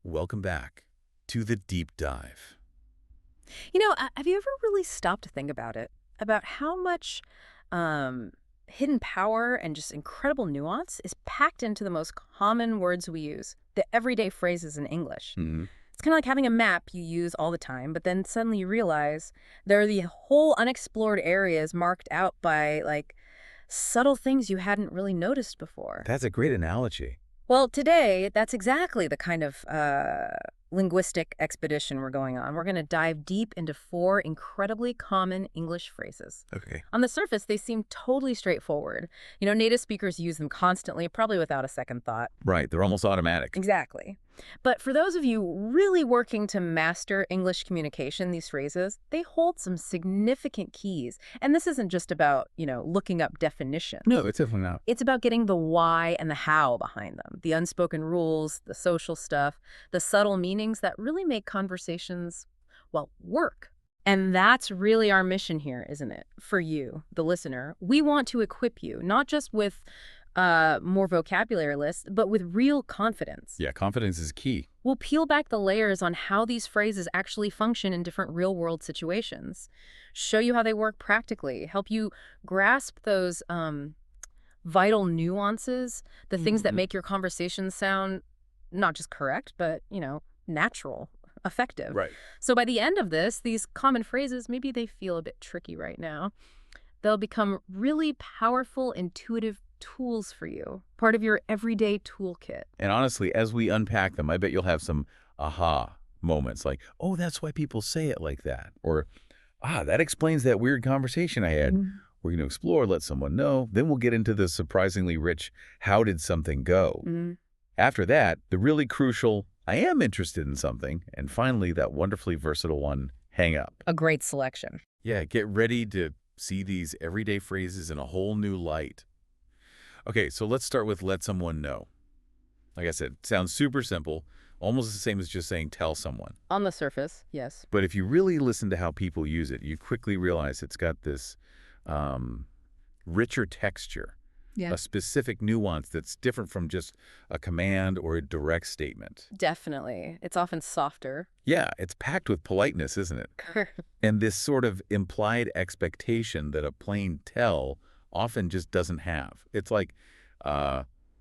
welcome back to the deep dive. Have you ever really stopped to think about it? About how much hidden power and just incredible nuance is packed into the most common words we use, the everyday phrases in English. It's kind of like having a map you use all the time, but then suddenly you realize there are the whole unexplored areas marked out by, subtle things you hadn't really noticed before. That's a great analogy. Well, today, that's exactly the kind of linguistic expedition we're going on. We're going to dive deep into 4 incredibly common English phrases. Okay. On the surface, they seem totally straightforward. Native speakers use them constantly, probably without a second thought. Right. They're almost automatic. Exactly. But for those of you really working to master English communication, these phrases, they hold some significant keys. And this isn't just about, looking up definitions. No, it's definitely not. It's about getting the why and the how behind them, the unspoken rules, the social stuff, the subtle meanings that really make conversations, work. And that's really our mission here, isn't it? For you, the listener. We want to equip you, not just with more vocabulary lists, but with real confidence. Yeah, confidence is key. We'll peel back the layers on how these phrases actually function in different real-world situations, show you how they work practically, help you grasp those vital nuances, the things that make your conversation sound not just correct, but, natural, effective. Right. So by the end of this, these common phrases, maybe they feel a bit tricky right now, they'll become really powerful, intuitive tools for you, part of your everyday toolkit. And honestly, as we unpack them, I bet you'll have some aha moments like, oh, that's why people say it like that. Or, that explains that weird conversation I had. We're going to explore, let someone know. Then we'll get into the surprisingly rich, how did something go? After that, the really crucial, I am interested in something. And finally, that wonderfully versatile one, hang up. A great selection. Yeah, get ready to see these everyday phrases in a whole new light. Okay, so let's start with let someone know. Like I said, sounds super simple, almost the same as just saying tell someone. On the surface, yes. But if you really listen to how people use it, you quickly realize it's got this richer texture, a specific nuance that's different from just a command or a direct statement. Definitely. It's often softer. Yeah, it's packed with politeness, isn't it? And this sort of implied expectation that a plain tell often just doesn't have. It's like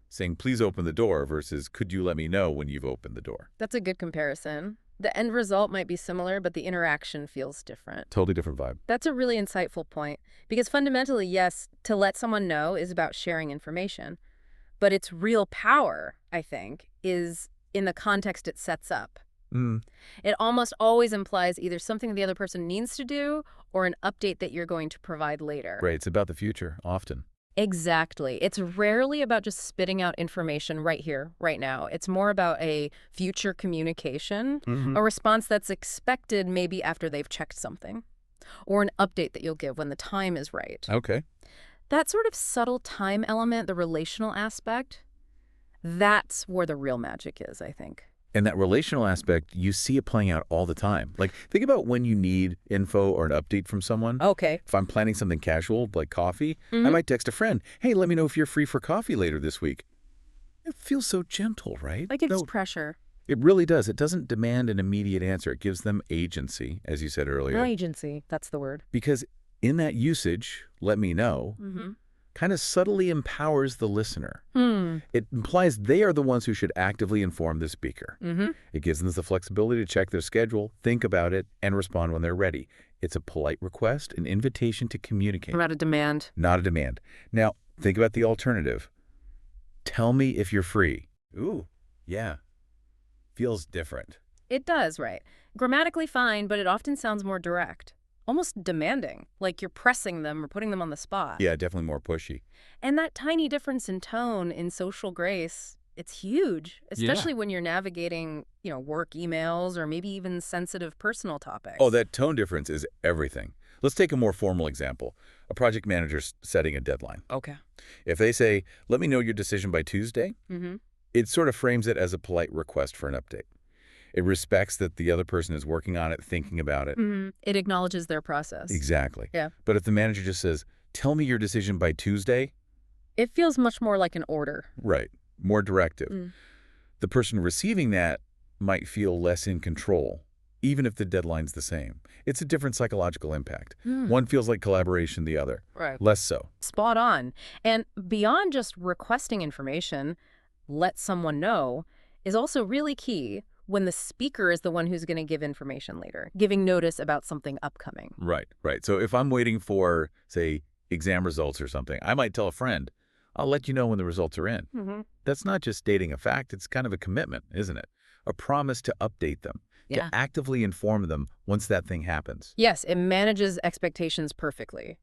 saying, please open the door versus could you let me know when you've opened the door? That's a good comparison. The end result might be similar, but the interaction feels different. Totally different vibe. That's a really insightful point. Because fundamentally, yes, to let someone know is about sharing information. But its real power, I think, is in the context it sets up. It almost always implies either something the other person needs to do or an update that you're going to provide later. Right. It's about the future, often. Exactly. It's rarely about just spitting out information right here, right now. It's more about a future communication, a response that's expected maybe after they've checked something, or an update that you'll give when the time is right. Okay. That sort of subtle time element, the relational aspect, that's where the real magic is, I think. And that relational aspect, you see it playing out all the time. Like, think about when you need info or an update from someone. Okay. If I'm planning something casual, like coffee, I might text a friend, hey, let me know if you're free for coffee later this week. It feels so gentle, right? Like it's pressure. It really does. It doesn't demand an immediate answer. It gives them agency, as you said earlier. Agency, that's the word. Because in that usage, let me know, kind of subtly empowers the listener. It implies they are the ones who should actively inform the speaker. It gives them the flexibility to check their schedule, think about it, and respond when they're ready. It's a polite request, an invitation to communicate. Not a demand. Not a demand. Now, think about the alternative. Tell me if you're free. Ooh, yeah. Feels different. It does, right. Grammatically fine, but it often sounds more direct. Almost demanding, like you're pressing them or putting them on the spot. Yeah, definitely more pushy. And that tiny difference in tone, in social grace, it's huge, especially when you're navigating, work emails or maybe even sensitive personal topics. Oh, that tone difference is everything. Let's take a more formal example. A project manager setting a deadline. Okay. If they say, let me know your decision by Tuesday, it sort of frames it as a polite request for an update. It respects that the other person is working on it, thinking about it. It acknowledges their process. Exactly. Yeah. But if the manager just says, tell me your decision by Tuesday. It feels much more like an order. Right. More directive. The person receiving that might feel less in control, even if the deadline's the same. It's a different psychological impact. One feels like collaboration, the other. Right. Less so. Spot on. And beyond just requesting information, let someone know is also really key when the speaker is the one who's going to give information later, giving notice about something upcoming. Right, right. So if I'm waiting for, say, exam results or something, I might tell a friend, I'll let you know when the results are in. That's not just stating a fact. It's kind of a commitment, isn't it? A promise to update them, to actively inform them once that thing happens. Yes, it manages expectations perfectly.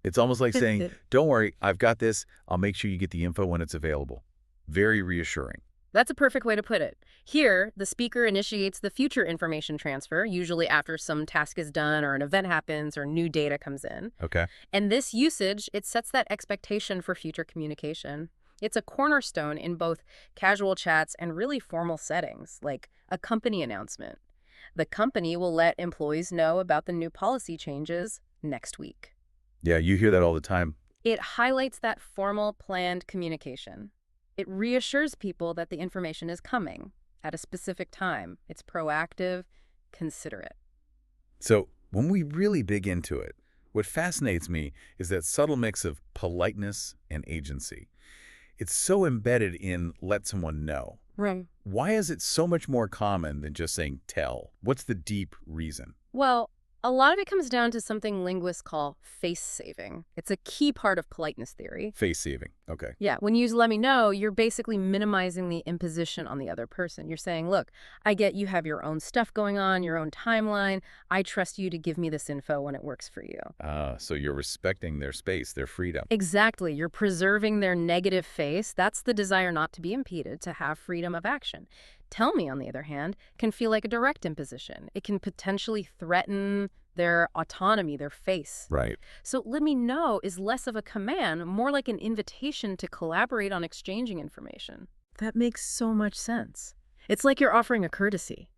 It's almost like saying, don't worry, I've got this. I'll make sure you get the info when it's available. Very reassuring. That's a perfect way to put it. Here, the speaker initiates the future information transfer, usually after some task is done or an event happens or new data comes in. Okay. And this usage, it sets that expectation for future communication. It's a cornerstone in both casual chats and really formal settings, like a company announcement. The company will let employees know about the new policy changes next week. Yeah, you hear that all the time. It highlights that formal, planned communication. It reassures people that the information is coming at a specific time. It's proactive, considerate. So when we really dig into it, what fascinates me is that subtle mix of politeness and agency. It's so embedded in let someone know. Right. Why is it so much more common than just saying tell? What's the deep reason? Well, a lot of it comes down to something linguists call face saving. It's a key part of politeness theory. Face saving. Okay. Yeah, when you use let me know, you're basically minimizing the imposition on the other person. You're saying, look, I get you have your own stuff going on, your own timeline. I trust you to give me this info when it works for you. So you're respecting their space, their freedom. Exactly. You're preserving their negative face. That's the desire not to be impeded, to have freedom of action. Tell me, on the other hand, can feel like a direct imposition. It can potentially threaten their autonomy, their face. Right. So let me know is less of a command, more like an invitation to collaborate on exchanging information. That makes so much sense. It's like you're offering a courtesy,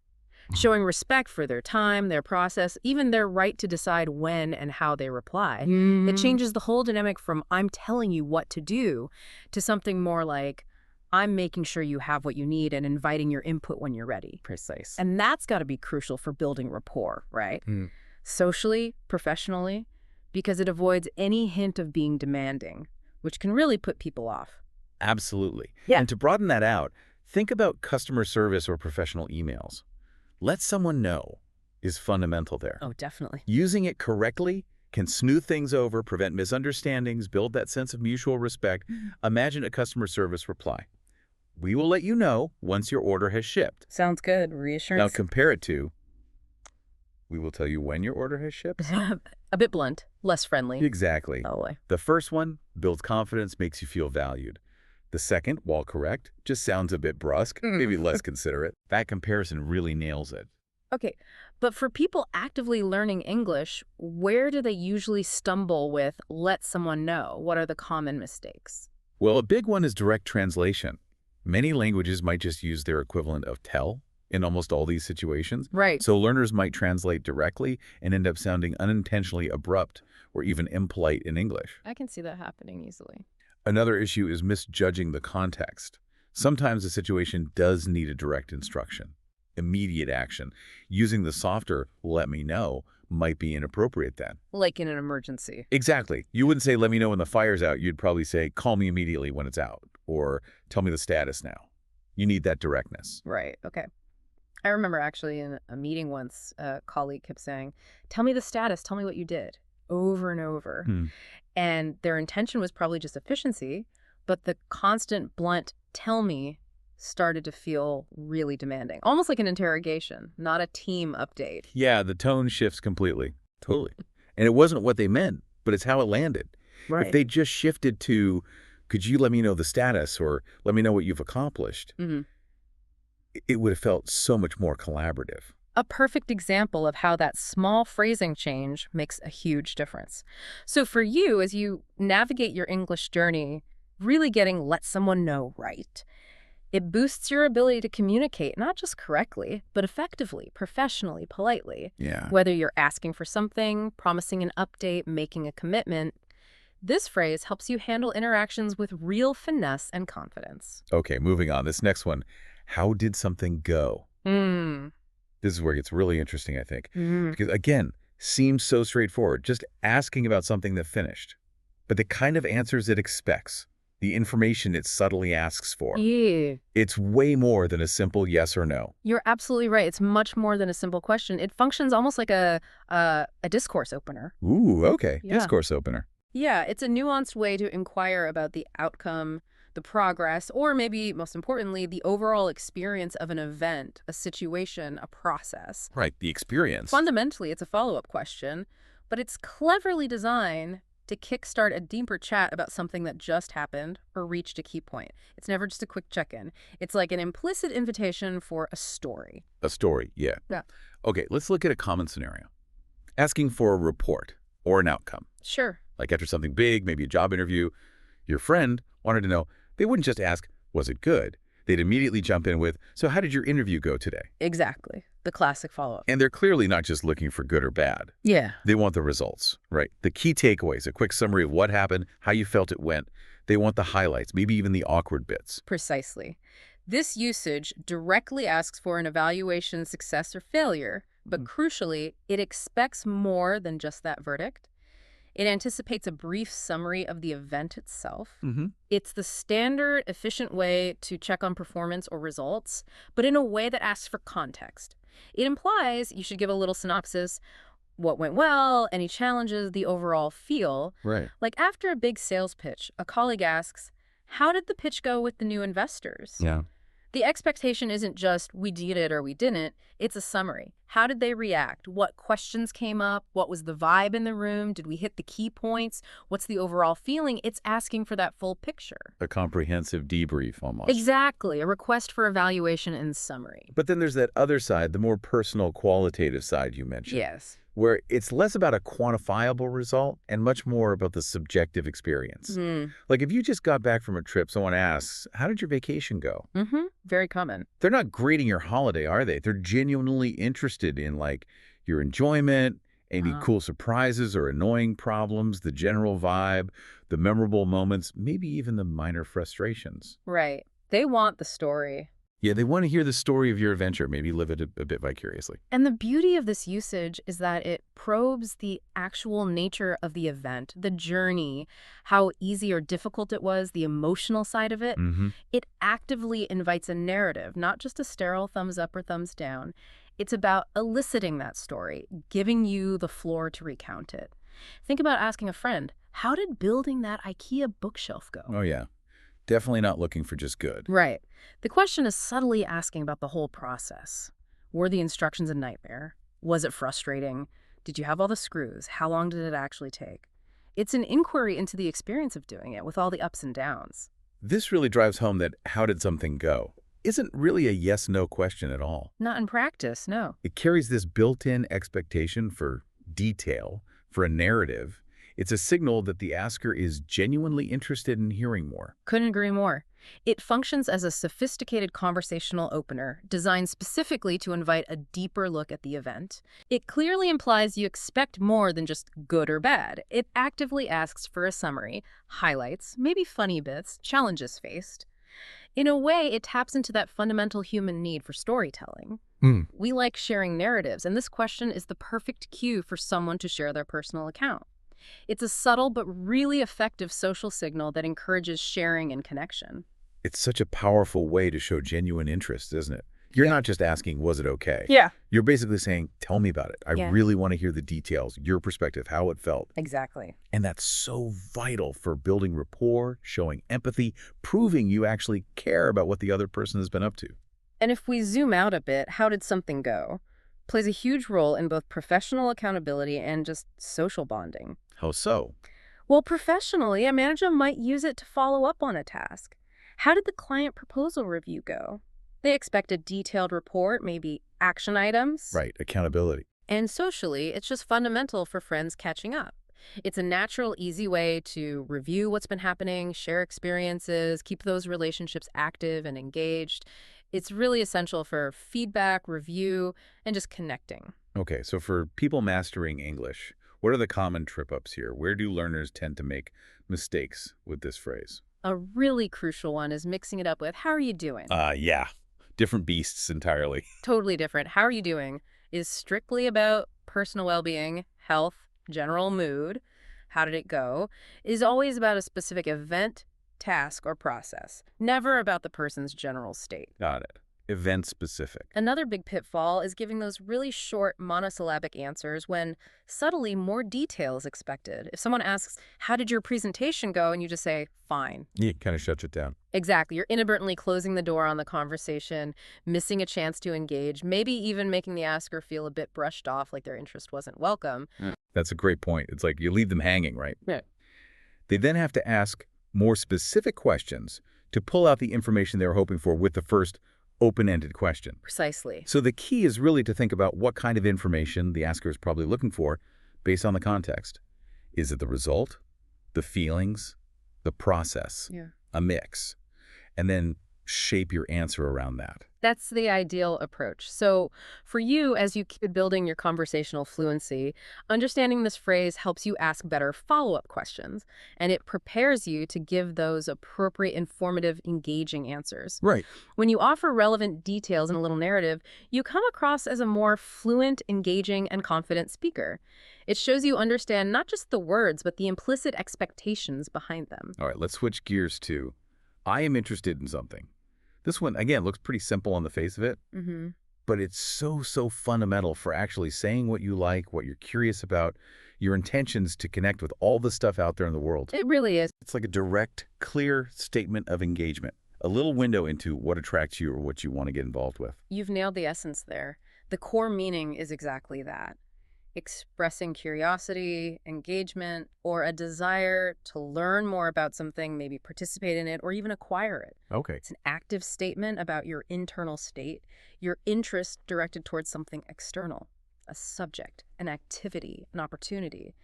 showing respect for their time, their process, even their right to decide when and how they reply. It changes the whole dynamic from I'm telling you what to do to something more like I'm making sure you have what you need and inviting your input when you're ready. Precise. And that's got to be crucial for building rapport, right? Socially, professionally, because it avoids any hint of being demanding, which can really put people off. Absolutely. Yeah. And to broaden that out, think about customer service or professional emails. Let someone know is fundamental there. Oh, definitely. Using it correctly can smooth things over, prevent misunderstandings, build that sense of mutual respect. Imagine a customer service reply. We will let you know once your order has shipped. Sounds good. Reassurance. Now compare it to, we will tell you when your order has shipped. A bit blunt, less friendly. Exactly. Oh, boy. The first one builds confidence, makes you feel valued. The second, while correct, just sounds a bit brusque, maybe less considerate. That comparison really nails it. Okay, but for people actively learning English, where do they usually stumble with let someone know? What are the common mistakes? Well, a big one is direct translation. Many languages might just use their equivalent of tell in almost all these situations. Right. So learners might translate directly and end up sounding unintentionally abrupt or even impolite in English. I can see that happening easily. Another issue is misjudging the context. Sometimes a situation does need a direct instruction, immediate action. Using the softer let me know might be inappropriate then. Like in an emergency. Exactly. You wouldn't say let me know when the fire's out. You'd probably say call me immediately when it's out or tell me the status now. You need that directness. Right, okay. I remember actually in a meeting once, a colleague kept saying, tell me the status, tell me what you did, over and over. And their intention was probably just efficiency, but the constant blunt tell me started to feel really demanding. Almost like an interrogation, not a team update. Yeah, the tone shifts completely. Totally. And it wasn't what they meant, but it's how it landed. Right. If they just shifted to, could you let me know the status or let me know what you've accomplished, it would have felt so much more collaborative. A perfect example of how that small phrasing change makes a huge difference. So for you, as you navigate your English journey, really getting let someone know right, it boosts your ability to communicate, not just correctly, but effectively, professionally, politely. Yeah. Whether you're asking for something, promising an update, making a commitment, this phrase helps you handle interactions with real finesse and confidence. Okay, moving on. This next one. How did something go? Mm. This is where it gets really interesting, I think. Mm. Because, again, seems so straightforward, just asking about something that finished. But the kind of answers it expects, the information it subtly asks for, Yeah. it's way more than a simple yes or no. You're absolutely right. It's much more than a simple question. It functions almost like a discourse opener. Ooh, okay. Yeah. Discourse opener. Yeah, it's a nuanced way to inquire about the outcome, the progress, or maybe most importantly, the overall experience of an event, a situation, a process. Right, the experience. Fundamentally, it's a follow-up question, but it's cleverly designed to kickstart a deeper chat about something that just happened or reached a key point. It's never just a quick check-in. It's like an implicit invitation for a story. A story, yeah. Yeah. Okay, let's look at a common scenario. Asking for a report or an outcome. Sure. Like after something big, maybe a job interview, your friend wanted to know, they wouldn't just ask, was it good? They'd immediately jump in with, so how did your interview go today? Exactly. The classic follow-up. And they're clearly not just looking for good or bad. Yeah. They want the results, right? The key takeaways, a quick summary of what happened, how you felt it went. They want the highlights, maybe even the awkward bits. Precisely. This usage directly asks for an evaluation success or failure, but crucially, it expects more than just that verdict. It anticipates a brief summary of the event itself. It's the standard, efficient way to check on performance or results, but in a way that asks for context. It implies you should give a little synopsis, what went well, any challenges, the overall feel. Right. Like after a big sales pitch, a colleague asks, how did the pitch go with the new investors? Yeah. The expectation isn't just we did it or we didn't. It's a summary. How did they react? What questions came up? What was the vibe in the room? Did we hit the key points? What's the overall feeling? It's asking for that full picture. A comprehensive debrief almost. Exactly. A request for evaluation and summary. But then there's that other side, the more personal, qualitative side you mentioned. Yes. Where it's less about a quantifiable result and much more about the subjective experience. Like if you just got back from a trip, someone asks, how did your vacation go? Very common. They're not grading your holiday, are they? They're genuinely interested in like your enjoyment, any cool surprises or annoying problems, the general vibe, the memorable moments, maybe even the minor frustrations. Right. They want the story. Yeah, they want to hear the story of your adventure, maybe live it a bit vicariously. And the beauty of this usage is that it probes the actual nature of the event, the journey, how easy or difficult it was, the emotional side of it. It actively invites a narrative, not just a sterile thumbs up or thumbs down. It's about eliciting that story, giving you the floor to recount it. Think about asking a friend, how did building that IKEA bookshelf go? Oh, yeah. Definitely not looking for just good. Right. The question is subtly asking about the whole process. Were the instructions a nightmare? Was it frustrating? Did you have all the screws? How long did it actually take? It's an inquiry into the experience of doing it with all the ups and downs. This really drives home that how did something go isn't really a yes-no question at all. Not in practice, no. It carries this built-in expectation for detail, for a narrative. It's a signal that the asker is genuinely interested in hearing more. Couldn't agree more. It functions as a sophisticated conversational opener designed specifically to invite a deeper look at the event. It clearly implies you expect more than just good or bad. It actively asks for a summary, highlights, maybe funny bits, challenges faced. In a way, it taps into that fundamental human need for storytelling. We like sharing narratives, and this question is the perfect cue for someone to share their personal account. It's a subtle but really effective social signal that encourages sharing and connection. It's such a powerful way to show genuine interest, isn't it? You're not just asking, was it okay? Yeah. You're basically saying, tell me about it. I really want to hear the details, your perspective, how it felt. Exactly. And that's so vital for building rapport, showing empathy, proving you actually care about what the other person has been up to. And if we zoom out a bit, how did something go? Plays a huge role in both professional accountability and just social bonding. How so? Well, professionally, a manager might use it to follow up on a task. How did the client proposal review go? They expect a detailed report, maybe action items. Right, accountability. And socially, it's just fundamental for friends catching up. It's a natural, easy way to review what's been happening, share experiences, keep those relationships active and engaged. It's really essential for feedback, review, and just connecting. Okay, so for people mastering English, what are the common trip-ups here? Where do learners tend to make mistakes with this phrase? A really crucial one is mixing it up with, how are you doing? Yeah. Different beasts entirely. Totally different. How are you doing is strictly about personal well-being, health, general mood. How did it go? Is always about a specific event, task, or process. Never about the person's general state. Got it. Event specific. Another big pitfall is giving those really short monosyllabic answers when subtly more detail is expected. If someone asks, how did your presentation go? And you just say, fine. Yeah, kind of shuts it down. Exactly. You're inadvertently closing the door on the conversation, missing a chance to engage, maybe even making the asker feel a bit brushed off, like their interest wasn't welcome. That's a great point. It's like you leave them hanging, right? Yeah. They then have to ask more specific questions to pull out the information they were hoping for with the first open-ended question. Precisely. So the key is really to think about what kind of information the asker is probably looking for based on the context. Is it the result, the feelings, the process, a mix? And then shape your answer around that. That's the ideal approach. So for you, as you keep building your conversational fluency, understanding this phrase helps you ask better follow-up questions, and it prepares you to give those appropriate, informative, engaging answers. Right. When you offer relevant details in a little narrative, you come across as a more fluent, engaging, and confident speaker. It shows you understand not just the words, but the implicit expectations behind them. All right, let's switch gears to, I am interested in something. This one, again, looks pretty simple on the face of it, but it's so fundamental for actually saying what you like, what you're curious about, your intentions to connect with all the stuff out there in the world. It really is. It's like a direct, clear statement of engagement, a little window into what attracts you or what you want to get involved with. You've nailed the essence there. The core meaning is exactly that. Expressing curiosity, engagement, or a desire to learn more about something, maybe participate in it, or even acquire it. Okay. It's an active statement about your internal state, your interest directed towards something external, a subject, an activity, an opportunity.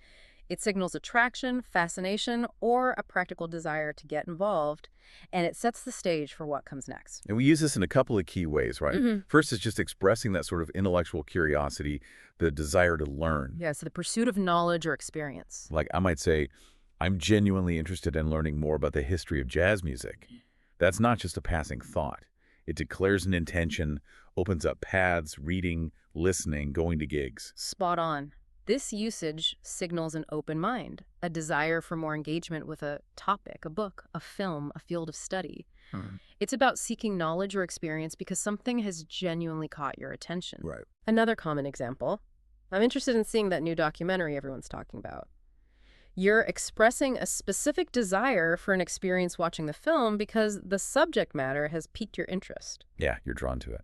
It signals attraction, fascination, or a practical desire to get involved, and it sets the stage for what comes next. And we use this in a couple of key ways, right? First is just expressing that sort of intellectual curiosity, the desire to learn. Yeah, so the pursuit of knowledge or experience. Like I might say, I'm genuinely interested in learning more about the history of jazz music. That's not just a passing thought. It declares an intention, opens up paths, reading, listening, going to gigs. Spot on. This usage signals an open mind, a desire for more engagement with a topic, a book, a film, a field of study. It's about seeking knowledge or experience because something has genuinely caught your attention. Right. Another common example, I'm interested in seeing that new documentary everyone's talking about. You're expressing a specific desire for an experience watching the film because the subject matter has piqued your interest. Yeah, you're drawn to it.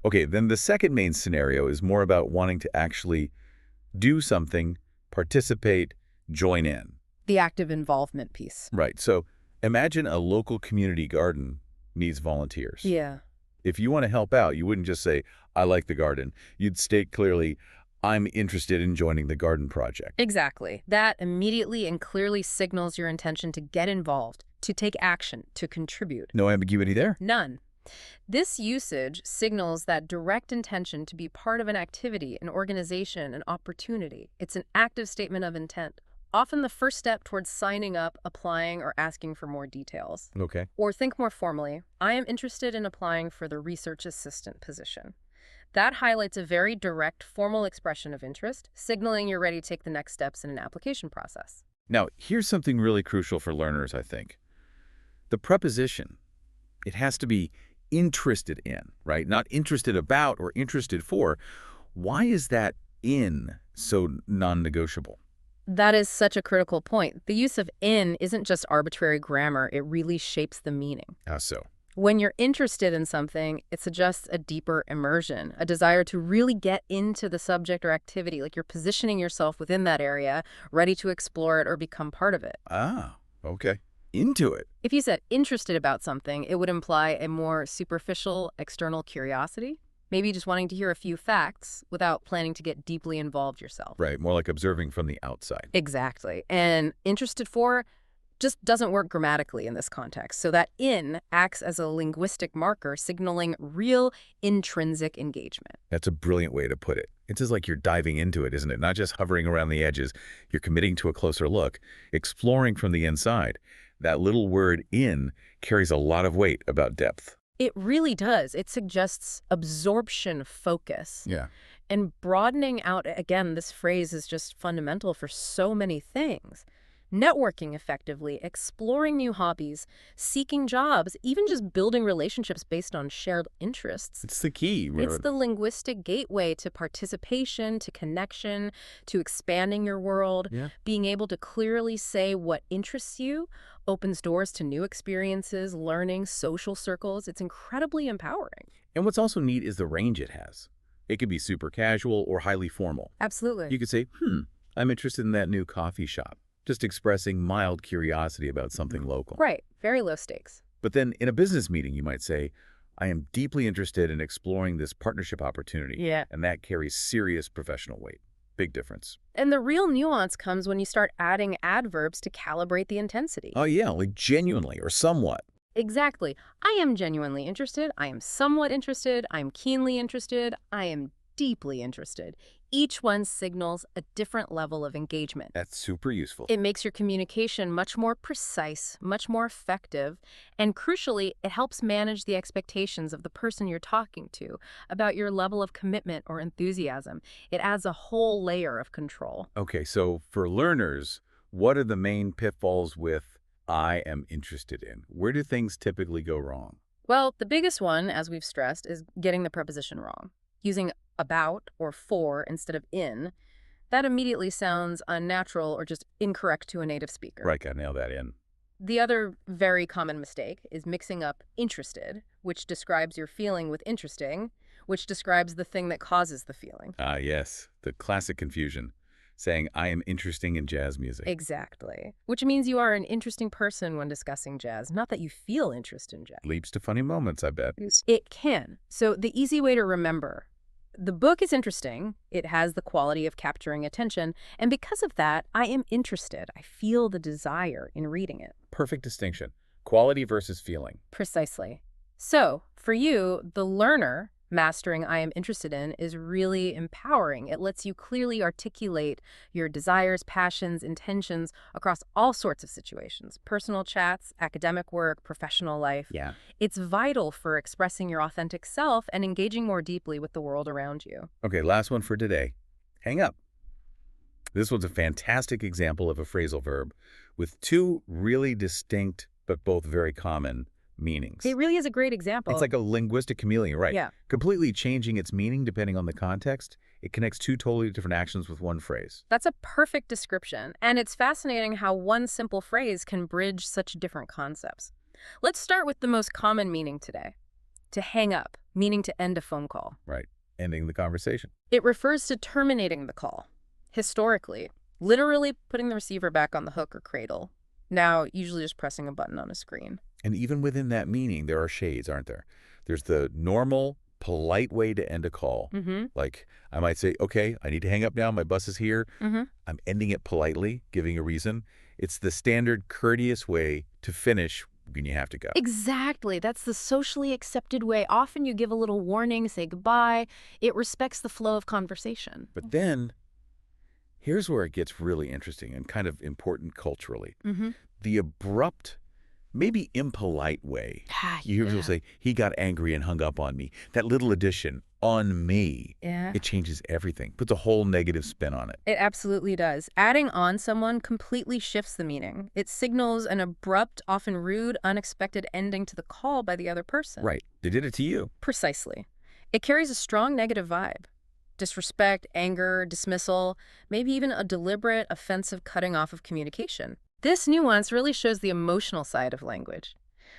Okay, then the second main scenario is more about wanting to actually do something, participate, join in. The active involvement piece. Right. So imagine a local community garden needs volunteers. Yeah. If you want to help out, you wouldn't just say, I like the garden. You'd state clearly, I'm interested in joining the garden project. Exactly. That immediately and clearly signals your intention to get involved, to take action, to contribute. No ambiguity there? None. This usage signals that direct intention to be part of an activity, an organization, an opportunity. It's an active statement of intent, often the first step towards signing up, applying, or asking for more details. Okay. Or think more formally, I am interested in applying for the research assistant position. That highlights a very direct, formal expression of interest, signaling you're ready to take the next steps in an application process. Now, here's something really crucial for learners, I think. The preposition, it has to be interested in, right? Not interested about or interested for. Why is that in so non-negotiable? That is such a critical point. The use of in isn't just arbitrary grammar, it really shapes the meaning. How so? When you're interested in something, it suggests a deeper immersion, a desire to really get into the subject or activity, like you're positioning yourself within that area, ready to explore it or become part of it. Ah, okay. Into it. If you said interested about something, it would imply a more superficial external curiosity, maybe just wanting to hear a few facts without planning to get deeply involved yourself. Right, more like observing from the outside. Exactly. And interested for just doesn't work grammatically in this context. So that in acts as a linguistic marker signaling real intrinsic engagement. That's a brilliant way to put it. It's just like you're diving into it, isn't it? Not just hovering around the edges. You're committing to a closer look, exploring from the inside. That little word in carries a lot of weight about depth. It really does. It suggests absorption focus. Yeah. And broadening out, again, this phrase is just fundamental for so many things. Networking effectively, exploring new hobbies, seeking jobs, even just building relationships based on shared interests. It's the key. It's the linguistic gateway to participation, to connection, to expanding your world. Yeah. Being able to clearly say what interests you opens doors to new experiences, learning, social circles. It's incredibly empowering. And what's also neat is the range it has. It could be super casual or highly formal. Absolutely. You could say, I'm interested in that new coffee shop. Just expressing mild curiosity about something local. Right. Very low stakes. But then in a business meeting, you might say, I am deeply interested in exploring this partnership opportunity. Yeah. And that carries serious professional weight. Big difference. And the real nuance comes when you start adding adverbs to calibrate the intensity. Oh, yeah, like genuinely or somewhat. Exactly. I am genuinely interested. I am somewhat interested. I am keenly interested. I am deeply interested. Each one signals a different level of engagement. That's super useful. It makes your communication much more precise, much more effective, and crucially, it helps manage the expectations of the person you're talking to about your level of commitment or enthusiasm. It adds a whole layer of control. Okay, so for learners, what are the main pitfalls with I am interested in? Where do things typically go wrong? Well, the biggest one, as we've stressed, is getting the preposition wrong. Using about or for instead of in, that immediately sounds unnatural or just incorrect to a native speaker. Right, gotta nail that in. The other very common mistake is mixing up interested, which describes your feeling, with interesting, which describes the thing that causes the feeling. Ah, yes, the classic confusion, saying I am interested in jazz music. Exactly. Which means you are an interesting person when discussing jazz, not that you feel interest in jazz. Leads to funny moments, I bet. It can. So the easy way to remember: the book is interesting, it has the quality of capturing attention, and because of that, I am interested. I feel the desire in reading it. Perfect distinction. Quality versus feeling. Precisely. So, for you, the learner, mastering I am interested in is really empowering. It lets you clearly articulate your desires, passions, intentions across all sorts of situations: personal chats, academic work, professional life. Yeah. It's vital for expressing your authentic self and engaging more deeply with the world around you. Okay, last one for today. Hang up. This one's a fantastic example of a phrasal verb with two really distinct but both very common meanings. It really is a great example. It's like a linguistic chameleon, right? Yeah. Completely changing its meaning depending on the context. It connects two totally different actions with one phrase. That's a perfect description, and it's fascinating how one simple phrase can bridge such different concepts. Let's start with the most common meaning today: to hang up, meaning to end a phone call. Right. Ending the conversation. It refers to terminating the call. Historically, literally putting the receiver back on the hook or cradle. Now, usually just pressing a button on a screen. And even within that meaning, there are shades, aren't there? There's the normal, polite way to end a call. Like, I might say, okay, I need to hang up now. My bus is here. I'm ending it politely, giving a reason. It's the standard courteous way to finish when you have to go. Exactly. That's the socially accepted way. Often you give a little warning, say goodbye. It respects the flow of conversation. But then, here's where it gets really interesting and kind of important culturally. The abrupt, maybe impolite way. You hear people say, he got angry and hung up on me. That little addition, on me, it changes everything, puts a whole negative spin on it. It absolutely does. Adding on someone completely shifts the meaning. It signals an abrupt, often rude, unexpected ending to the call by the other person. Right. They did it to you. Precisely. It carries a strong negative vibe. Disrespect, anger, dismissal, maybe even a deliberate, offensive cutting off of communication. This nuance really shows the emotional side of language.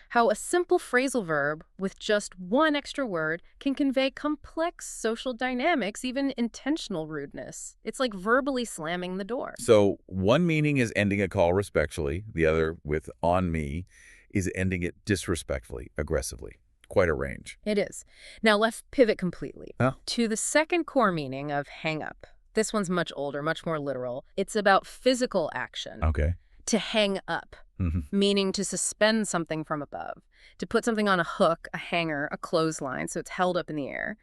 How a simple phrasal verb with just one extra word can convey complex social dynamics, even intentional rudeness. It's like verbally slamming the door. So one meaning is ending a call respectfully. The other, with on me, is ending it disrespectfully, aggressively. Quite a range. It is. Now let's pivot completely to the second core meaning of hang up. This one's much older, much more literal. It's about physical action. Okay. To hang up, meaning to suspend something from above, to put something on a hook, a hanger, a clothesline, so it's held up in the air.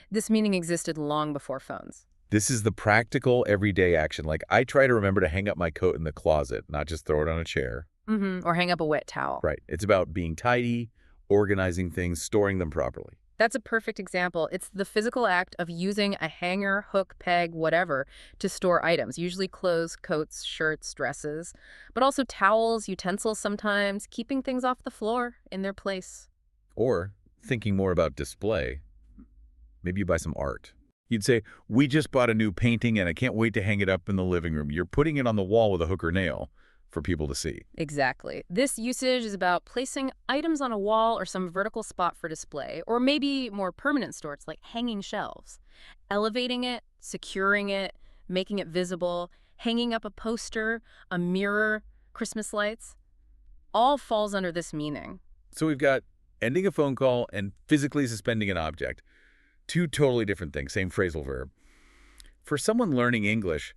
This meaning existed long before phones. This is the practical, everyday action. Like, I try to remember to hang up my coat in the closet, not just throw it on a chair. Or hang up a wet towel. Right. It's about being tidy, organizing things, storing them properly. That's a perfect example. It's the physical act of using a hanger, hook, peg, whatever, to store items, usually clothes, coats, shirts, dresses, but also towels, utensils sometimes, keeping things off the floor in their place. Or, thinking more about display, maybe you buy some art. You'd say, we just bought a new painting and I can't wait to hang it up in the living room. You're putting it on the wall with a hook or nail for people to see. Exactly. This usage is about placing items on a wall or some vertical spot for display, or maybe more permanent storage like hanging shelves. Elevating it, securing it, making it visible, hanging up a poster, a mirror, Christmas lights, all falls under this meaning. So we've got ending a phone call and physically suspending an object. Two totally different things, same phrasal verb. For someone learning English,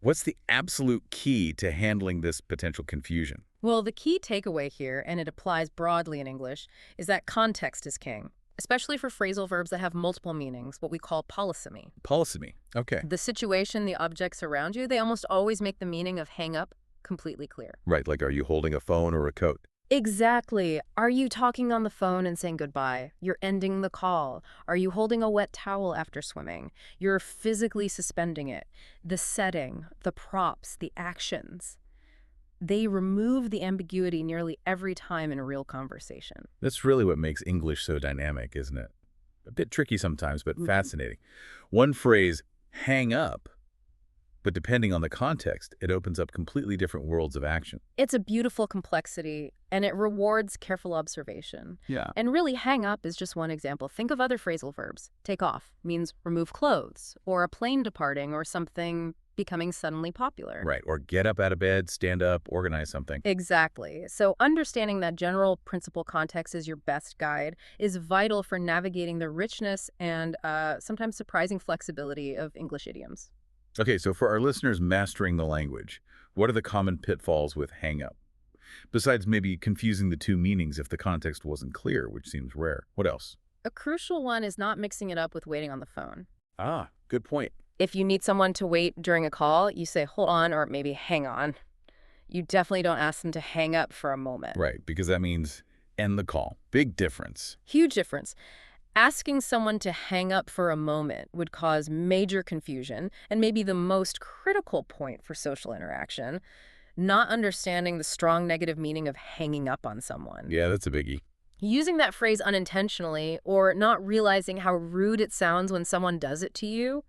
what's the absolute key to handling this potential confusion? Well, the key takeaway here, and it applies broadly in English, is that context is king, especially for phrasal verbs that have multiple meanings, what we call polysemy. Polysemy. Okay. The situation, the objects around you, they almost always make the meaning of hang up completely clear. Right, like are you holding a phone or a coat? Exactly. Are you talking on the phone and saying goodbye? You're ending the call. Are you holding a wet towel after swimming? You're physically suspending it. The setting, the props, the actions. They remove the ambiguity nearly every time in a real conversation. That's really what makes English so dynamic, isn't it? A bit tricky sometimes, but fascinating. One phrase, hang up, but depending on the context, it opens up completely different worlds of action. It's a beautiful complexity, and it rewards careful observation. Yeah. And really, hang up is just one example. Think of other phrasal verbs. Take off means remove clothes, or a plane departing, or something becoming suddenly popular. Right, or get up out of bed, stand up, organize something. Exactly. So understanding that general principle context is your best guide is vital for navigating the richness and sometimes surprising flexibility of English idioms. Okay, so for our listeners mastering the language, what are the common pitfalls with hang up? Besides maybe confusing the two meanings if the context wasn't clear, which seems rare. What else? A crucial one is not mixing it up with waiting on the phone. Ah, good point. If you need someone to wait during a call, you say hold on or maybe hang on. You definitely don't ask them to hang up for a moment. Right, because that means end the call. Big difference. Huge difference. Asking someone to hang up for a moment would cause major confusion and maybe the most critical point for social interaction, not understanding the strong negative meaning of hanging up on someone. Yeah, that's a biggie. Using that phrase unintentionally or not realizing how rude it sounds when someone does it to you,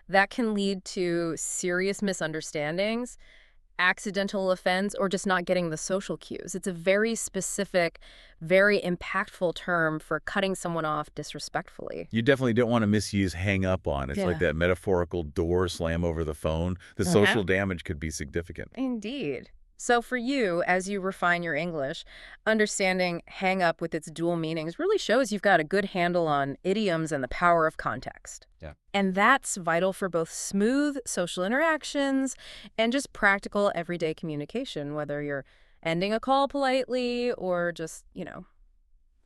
that can lead to serious misunderstandings, accidental offense, or just not getting the social cues. It's a very specific, very impactful term for cutting someone off disrespectfully. You definitely don't want to misuse hang up on. It's like that metaphorical door slam over the phone. The social damage could be significant. Indeed. So for you, as you refine your English, understanding hang up with its dual meanings really shows you've got a good handle on idioms and the power of context. Yeah. And that's vital for both smooth social interactions and just practical everyday communication, whether you're ending a call politely or just,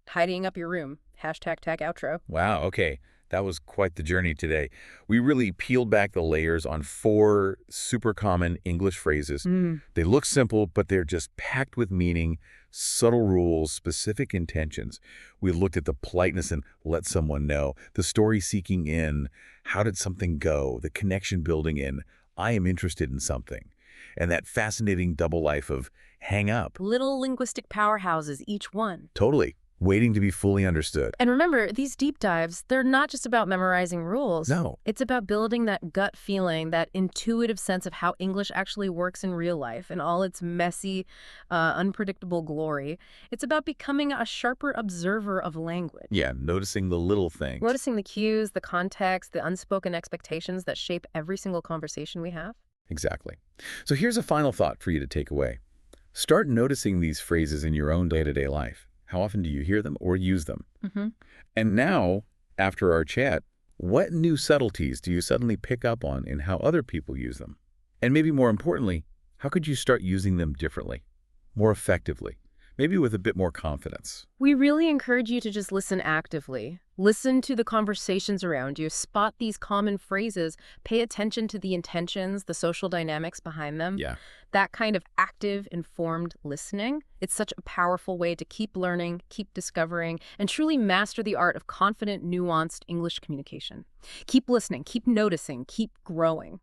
tidying up your room. Hashtag tag outro. Wow, okay. That was quite the journey today. We really peeled back the layers on 4 super common English phrases. They look simple, but they're just packed with meaning, subtle rules, specific intentions. We looked at the politeness and let someone know, the story seeking in, how did something go, the connection building in, I am interested in something, and that fascinating double life of hang up. Little linguistic powerhouses, each one. Totally. Waiting to be fully understood. And remember, these deep dives, they're not just about memorizing rules. No. It's about building that gut feeling, that intuitive sense of how English actually works in real life and all its messy, unpredictable glory. It's about becoming a sharper observer of language. Yeah, noticing the little things. Noticing the cues, the context, the unspoken expectations that shape every single conversation we have. Exactly. So here's a final thought for you to take away. Start noticing these phrases in your own day-to-day life. How often do you hear them or use them? And now, after our chat, what new subtleties do you suddenly pick up on in how other people use them? And maybe more importantly, how could you start using them differently, more effectively, maybe with a bit more confidence? We really encourage you to just listen actively. Listen to the conversations around you, spot these common phrases, pay attention to the intentions, the social dynamics behind them. Yeah. That kind of active, informed listening, it's such a powerful way to keep learning, keep discovering, and truly master the art of confident, nuanced English communication. Keep listening, keep noticing, keep growing.